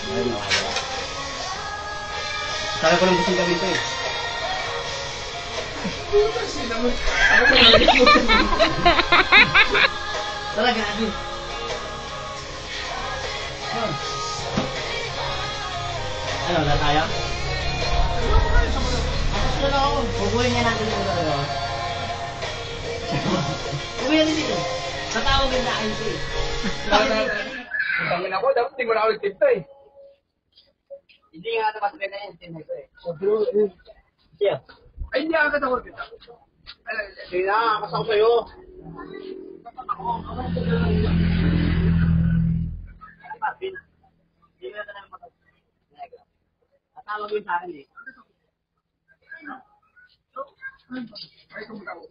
Ayun, nakawala. Sabi ko lang gustong gawin ito eh. Talaga, Adi. Ano, wala tayo? Ano na ako? Pupuhin niya natin yung ano. Pupuhin natin dito. Natawag yung akin siya eh. Tangin ako, dapat hindi mo na ako nagtip to eh. Hindi nga ito masabay na yan, tinay ko eh. Yeah. Ay, hindi agad ako dito. Sige na, kakas ako sa'yo. Hindi mo na ito namin matawag. Natawag yun sa akin eh. Ay, kumunta ako.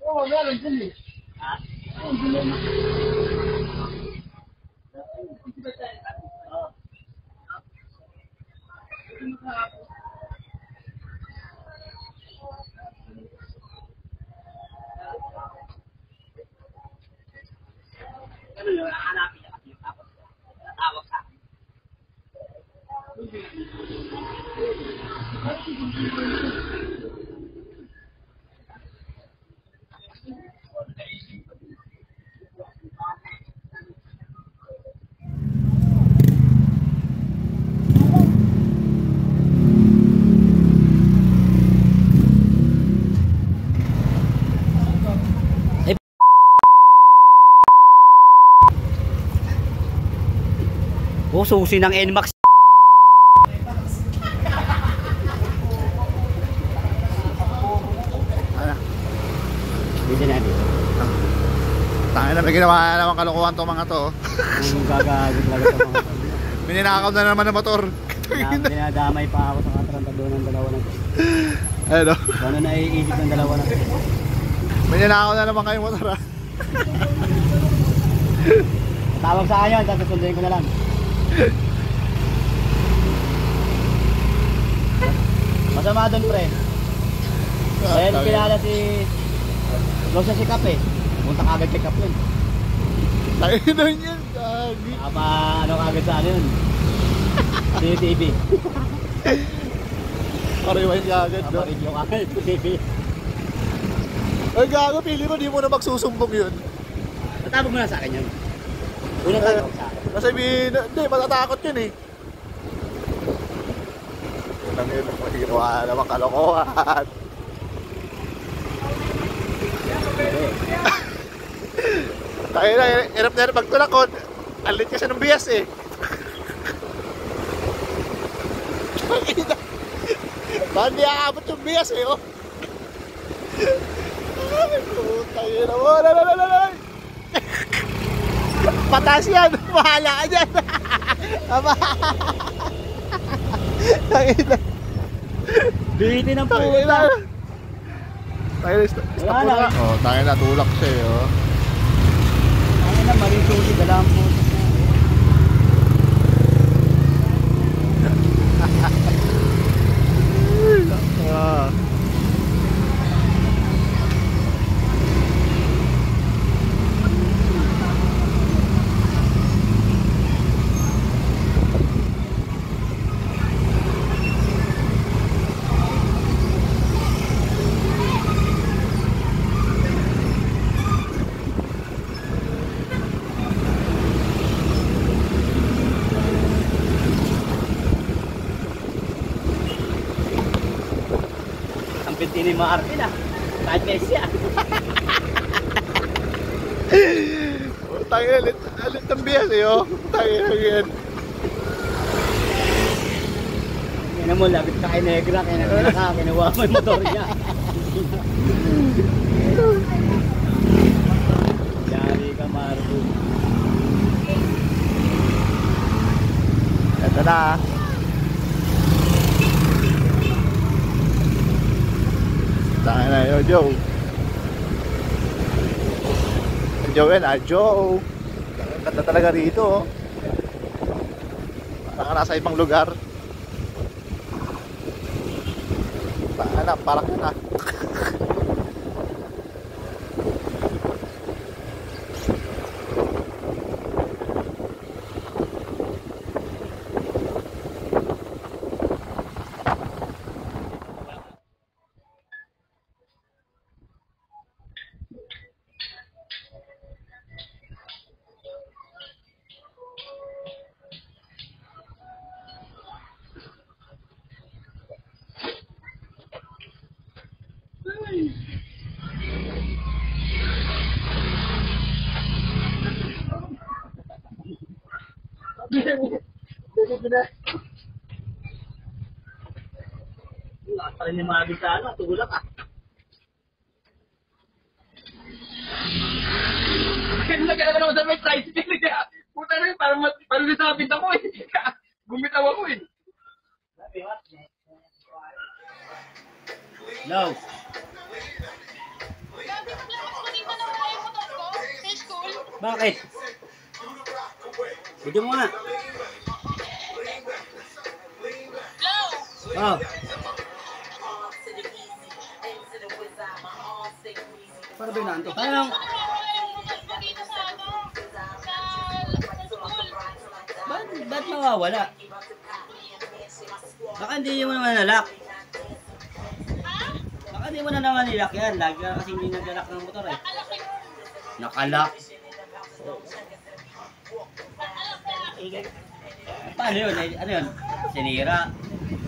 Oo, meron dyan eh. Ano yun, hanapin niya kasi tapos natawag sa akin. Oh, susi ng NMAX. Ano? Dito na dito. Tangin na, may ginawa na naman kalokohan to mga to. Ang gagawin talaga sa mga to. Mininakaw na naman ng motor. Dinadamay pa ako sa katrantado ng dalawa na to. Ano? Ano na iisip ng dalawa na to? Mininakaw na naman kayong motor ha. Tawag sa akin yun, tapos sunduin ko na lang. Masama doon pre. Dahil kilala si Rosa si Kap eh. Punta kagad kay Kap yun. Tangin na yun. Gagi. Apa ano kagad sa ano yun? CCTV. Pariwan ka agad Apa no? review kagad CCTV. Ay gago, pili mo, di mo na magsusumbong yun. Natawag mo na sa akin yun. Unang tawag sa akin. Nasabihin, hindi, matatakot yun eh. Tangin na, magiginawa naman kalokohan. Tangin na, hirap na hirap magtulakot. Alit kasi ng bias eh. Tangin na. Bakit di aabot yung bias eh, oh. Ay, putangin na mo. Lalalala. Pataas yan. Bahala ka dyan. Tangin na. Bitin ng Tangin na. puta. Tangin na. Wala na. Oh, tangin na. Tulak siya eh, oh. Ano na, maling susi, dalang puta. Ah. Binti ni Martin ah. Kahit Messi ah. Tangin na. Alit ng bias eh, oh. Tangin na yan. Kaya mo, labit ka kay Negra. Kaya nagkina ka. Kinuha mo yung motor niya. Yari ka, Martin. Ito na. Tangin na yun, Joe. Joe yan, Joe. Ganda talaga rito, oh. Parang nasa ibang lugar. Anak, parang yun ah. Lakas pa rin yung mga sa ano, tulak ah. Kaya nagkala ka naman sa may tricycle kaya puta na yun, parang nasabit ako eh. Bumitaw ako eh. No. Grabe, naglabas ko dito na wala yung motor ko sa school. Bakit? Video mo nga. Hello? Oh. Para ba yun na ito? Parang... Wala yung motor ko dito sa ano, sa school. Ba't mawawala? Baka hindi mo naman nalak. Ha? Baka hindi mo na naman nilak yan. Lagi ka kasi hindi naglalak ng motor eh. Nakalaki. Nakalak. Paano yun? Ano yun? Sinira.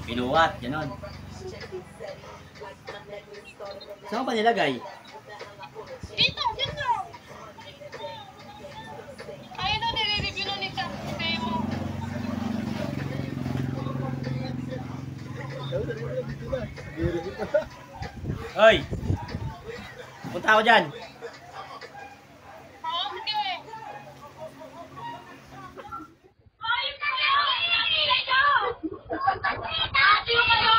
Pinuwat. Ganon. Saan pa nilagay? Dito, dito. Ayun na, nire-review na ni Teo. Hoy! Punta ako dyan. Oo, sige. Ayun na kayo! Ingay nyo! Tayo kayo!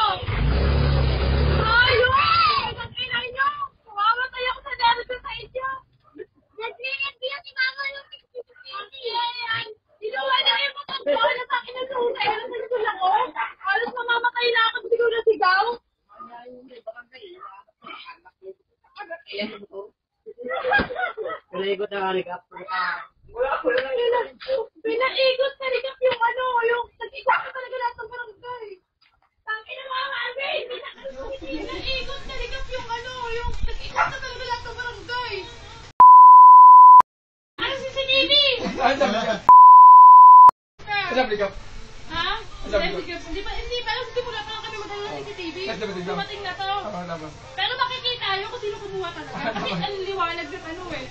Ayun! Ingay nyo! Mamamatay ako sa dami ko sa inyo! Nag-i-envy si Mama yung yan! Sinuha na yung motor ko! Alam sa akin ang suhusay! Alam sa likod ako! Alam mamamatay na ako! Sigaw na sigaw! Pinaikot na nga recap. Pinaikot na rin yung ano, yung nag-ikot na talaga lahat ng barangay. Sabi na mga kami, pinaikot na rin yung ano, yung nag-ikot na talaga lahat ng barangay. Ano si Sinini? Sabi ka. Ha? Hindi pa, hindi mo na pala kami madala ng CCTV. Dumating na to. Pero makikita yun kung sino kumuha talaga. Kasi ang liwanag ng ano eh.